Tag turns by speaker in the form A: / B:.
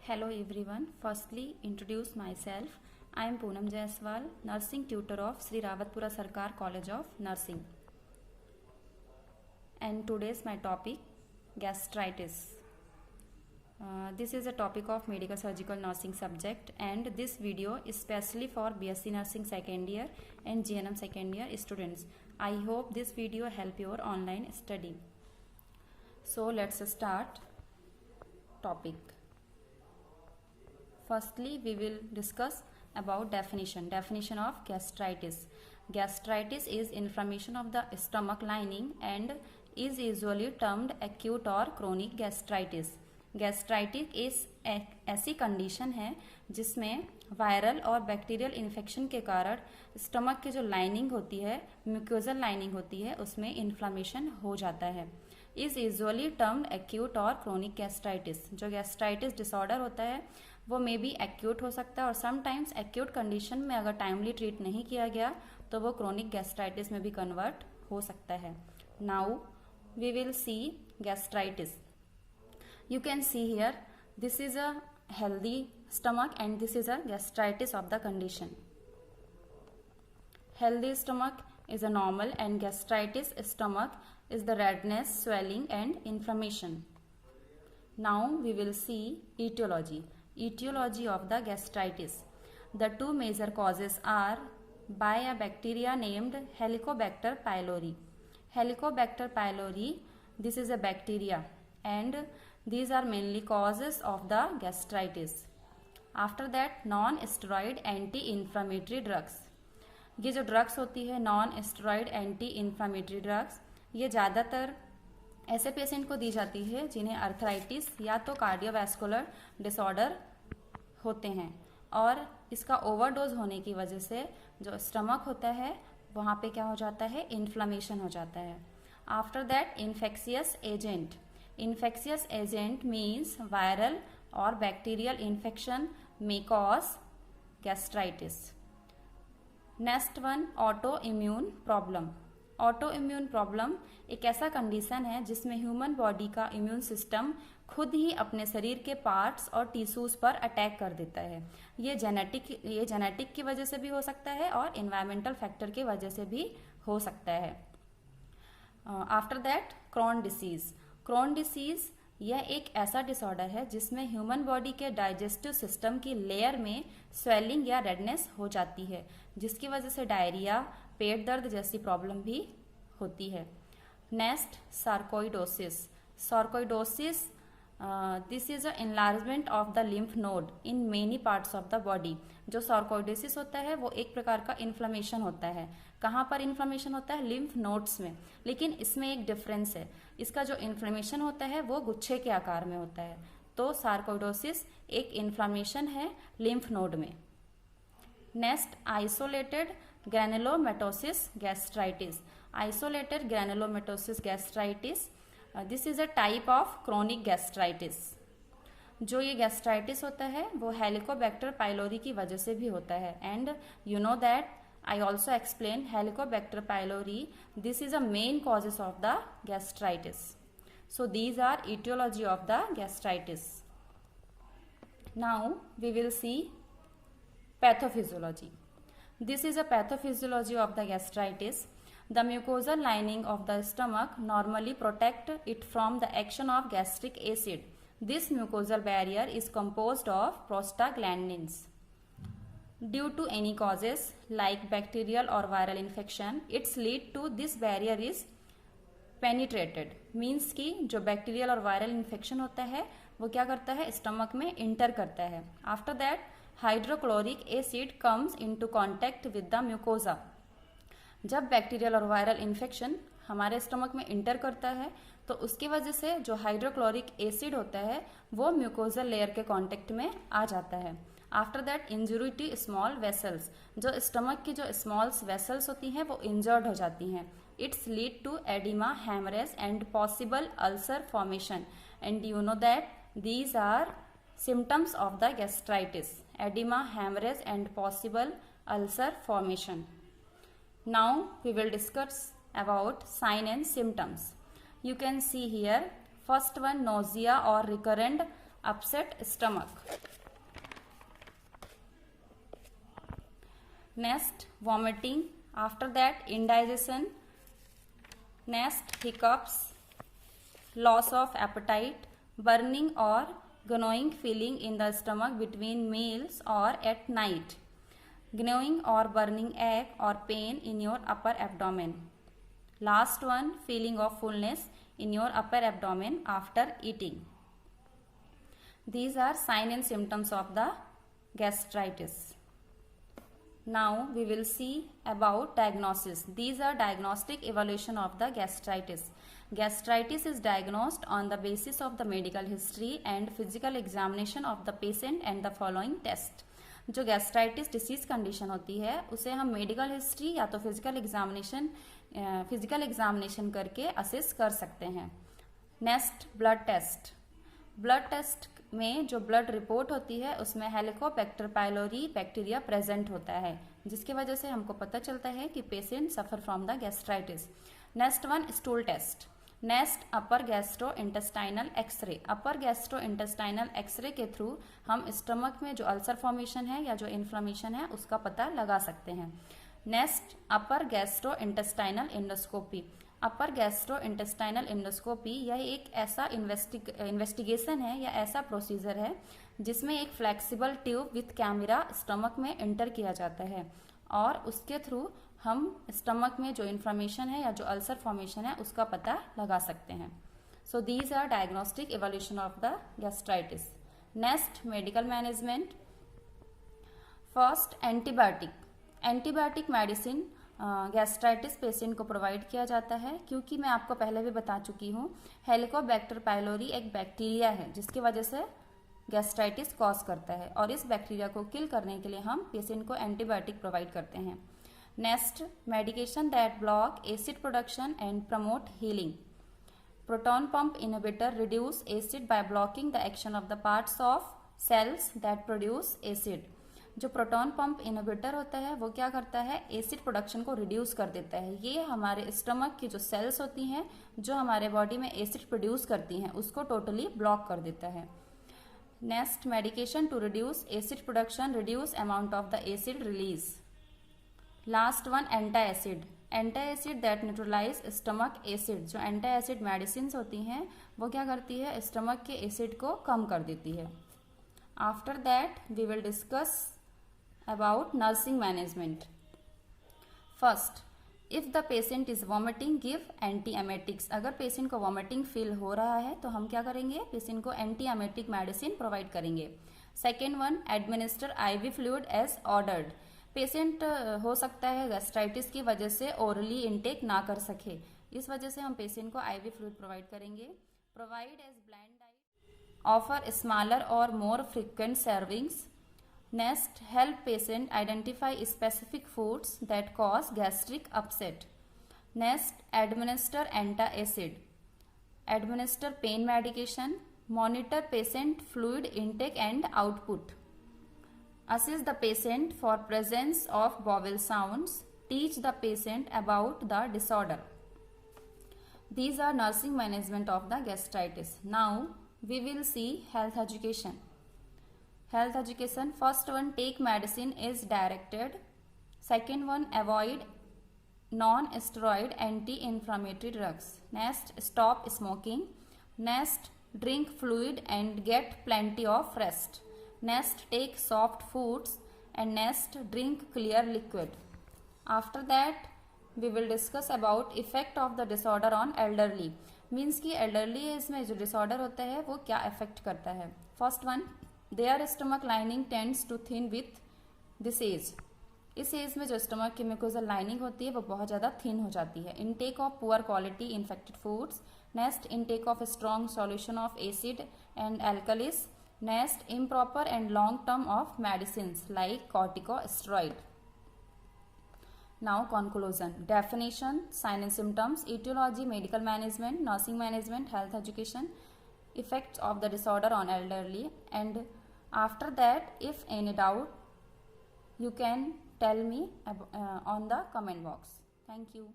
A: Hello everyone. Firstly, introduce myself. I am Poonam Jaiswal, nursing tutor of Sri Rawatpura Sarkar College of Nursing. And today's my topic, gastritis. This is a topic of medical surgical nursing subject, and this video is specially for BSc nursing second year and GNM second year students. I hope this video help your online study. So let's start topic. Firstly, we will discuss about definition of gastritis. Gastritis is inflammation of the stomach lining and is usually termed acute or chronic gastritis. Gastritis एक ऐसी condition है जिसमें viral और bacterial infection के कारण stomach की जो lining होती है, म्यूकोजल लाइनिंग होती है, उसमें इन्फ्लामेशन हो जाता है. इज यूजुअली टर्म्ड एक्यूट और क्रोनिक गैस्ट्राइटिस. जो गैस्ट्राइटिस डिसऑर्डर होता है वो मे बी एक्यूट हो सकता है और समटाइम्स एक्यूट कंडीशन में अगर टाइमली ट्रीट नहीं किया गया तो वो क्रोनिक गैस्ट्राइटिस में भी कन्वर्ट हो सकता है. Now we will see gastritis. You can see here, this is a healthy stomach and this is a gastritis of the condition. Healthy stomach is a normal and gastritis stomach is the redness, swelling and inflammation. Now we will see etiology. Etiology of the gastritis. The two major causes are by a bacteria named Helicobacter pylori. Helicobacter pylori, this is a bacteria and these are mainly causes of the gastritis. After that, non-steroid anti-inflammatory drugs. ये जो drugs होती है non-steroid anti-inflammatory drugs, ये ज़्यादातर ऐसे patient को दी जाती है जिन्हें अर्थराइटिस या तो कार्डियोवैस्कुलर डिसऑर्डर होते हैं और इसका ओवरडोज होने की वजह से जो स्टमक होता है वहाँ पे क्या हो जाता है, इन्फ्लामेशन हो जाता है. After that, infectious agent. Infectious agent means viral or bacterial infection may cause gastritis. Next one, autoimmune problem. Autoimmune problem एक ऐसा कंडीशन है जिसमें ह्यूमन बॉडी का इम्यून सिस्टम खुद ही अपने शरीर के पार्ट्स और टिश्यूज पर अटैक कर देता है. ये जेनेटिक की वजह से भी हो सकता है और इन्वायरमेंटल फैक्टर की वजह से भी हो सकता है. After that, Crohn disease. Crohn disease यह एक ऐसा डिसऑर्डर है जिसमें ह्यूमन बॉडी के डाइजेस्टिव सिस्टम की लेयर में स्वेलिंग या रेडनेस हो जाती है जिसकी वजह से डायरिया, पेट दर्द जैसी प्रॉब्लम भी होती है. Next, sarcoidosis. Sarcoidosis this is a enlargement of the lymph node in many parts of the body. जो सार्कोइडोसिस होता है वो एक प्रकार का इन्फ्लामेशन होता है. कहाँ पर इन्फ्लामेशन होता है, लिम्फ नोड्स में. लेकिन इसमें एक डिफरेंस है, इसका जो इन्फ्लामेशन होता है वो गुच्छे के आकार में होता है. तो सार्कोइडोसिस एक इन्फ्लामेशन है लिम्फ नोड में. Next, isolated granulomatosis gastritis. Isolated granulomatosis gastritis this is a type of chronic gastritis. जो ये गैस्ट्राइटिस होता है वो हेलिकोबैक्टर पाइलोरी की वजह से भी होता है. And you know that I also explained Helicobacter pylori. This is a main causes of the gastritis. So these are etiology of the gastritis. Now we will see pathophysiology. This is a pathophysiology of the gastritis. The mucosal lining of the stomach normally protect it from the action of gastric acid. This mucosal barrier is composed of prostaglandins. Due to any causes like bacterial or viral infection, its lead to this barrier is penetrated. Means कि जो bacterial और viral infection होता है वो क्या करता है, stomach में इंटर करता है. After that, hydrochloric acid comes into contact with the mucosa. जब बैक्टीरियल और वायरल इन्फेक्शन हमारे स्टमक में इंटर करता है तो उसकी वजह से जो हाइड्रोक्लोरिक एसिड होता है वो म्यूकोजल लेयर के कांटेक्ट में आ जाता है. After that, injury to small vessels. जो स्टमक की जो स्मॉल वेसल्स होती हैं वो इंजर्ड हो जाती हैं. It's lead to oedema, haemorrhage and possible ulcer formation. And you know that these are symptoms of the gastritis. Oedema, haemorrhage and possible ulcer formation. Now we will discuss about sign and symptoms. You can see here, first one, nausea or recurrent upset stomach. Next, vomiting. After that, indigestion. Next, hiccups, loss of appetite, burning or gnawing feeling in the stomach between meals or at night, gnawing or burning ache or pain in your upper abdomen. Last one, feeling of fullness in your upper abdomen after eating. These are signs and symptoms of the gastritis. Now we will see about diagnosis. These are diagnostic evaluation of the gastritis. Gastritis is diagnosed on the basis of the medical history and physical examination of the patient and the following test. जो gastritis disease condition होती है उसे हम medical history या तो physical examination करके assess कर सकते हैं. Next, blood test. Blood test में जो ब्लड रिपोर्ट होती है उसमें हेलिकोबैक्टर पाइलोरी बैक्टीरिया प्रेजेंट होता है, जिसकी वजह से हमको पता चलता है कि patient suffer from the gastritis. Next one, stool test. Next, upper gastro intestinal X-ray. Upper gastro intestinal X-ray के थ्रू हम स्टमक में जो अल्सर फॉर्मेशन है या जो इन्फ्लेमेशन है उसका पता लगा सकते हैं. Next, upper gastro intestinal endoscopy. अपर गैस्ट्रो इंटेस्टाइनल इंडोस्कोपी यह एक ऐसा इन्वेस्टिगेशन है या ऐसा प्रोसीजर है जिसमें एक flexible tube with camera stomach में एंटर किया जाता है और उसके थ्रू हम स्टमक में जो इन्फ्लेमेशन है या जो अल्सर फॉर्मेशन है उसका पता लगा सकते हैं. So these are diagnostic evolution of the gastritis. Next, medical management. First, antibiotic. Antibiotic medicine gastritis patient को प्रोवाइड किया जाता है क्योंकि मैं आपको पहले भी बता चुकी हूँ हेलिकोबैक्टर पाइलोरी एक बैक्टीरिया है जिसकी वजह से गैस्ट्राइटिस कॉज करता है और इस बैक्टीरिया को किल करने के लिए हम पेशेंट को एंटीबायोटिक प्रोवाइड करते हैं. Next, medication that block acid production and promote healing. Proton pump inhibitor reduce acid by blocking the action of the parts of cells that produce acid. जो प्रोटॉन पंप इनहिबिटर होता है वो क्या करता है, acid production को reduce कर देता है. ये हमारे स्टमक की जो सेल्स होती हैं जो हमारे बॉडी में एसिड प्रोड्यूस करती हैं उसको टोटली ब्लॉक कर देता है. Next, medication to reduce acid production, reduce amount of the acid release. Last one, anti acid. Anti acid that neutralise stomach acid. जो एंटी एसिड मेडिसिन होती हैं वो क्या करती है, स्टमक के एसिड को कम कर देती है. After that we will discuss about nursing management. First, if the patient is vomiting, give antiemetics. अगर पेशेंट को वॉमिटिंग फील हो रहा है तो हम क्या करेंगे, पेशेंट को एंटीएमेटिक मेडिसिन प्रोवाइड करेंगे. Second one, administer IV fluid as ordered. Patient हो सकता है गैस्ट्राइटिस की वजह से ओरली इनटेक ना कर सके, इस वजह से हम पेशेंट को आईवी फ्लूइड प्रोवाइड करेंगे. Provide as bland diet, offer smaller और more frequent servings. Next, help patient identify specific foods that cause gastric upset. Next, administer antacid. Administer pain medication. Monitor patient fluid intake and output. Assess the patient for presence of bowel sounds. Teach the patient about the disorder. These are nursing management of the gastritis. Now, we will see health education. Health education. First one, take medicine is directed. Second one, avoid non-steroid anti-inflammatory drugs. Next, stop smoking. Next, drink fluid and get plenty of rest. Next, take soft foods. And next, drink clear liquid. After that, we will discuss about effect of the disorder on elderly. Means कि elderly as में जो disorder होता है वो क्या affect करता है. First one, their stomach lining tends to thin with this age. इस एज में जो स्टमक की म्यूकोजल लाइनिंग होती है वो बहुत ज़्यादा थिन हो जाती है. Intake of poor quality infected foods. Next, intake of strong solution of acid and alkalis. Next, improper and long term of medicines like corticosteroid. Now conclusion. Definition, sign and symptoms, etiology, medical management, nursing management, health education, effects of the disorder on elderly, and after that if any doubt you can tell me on the comment box. Thank you.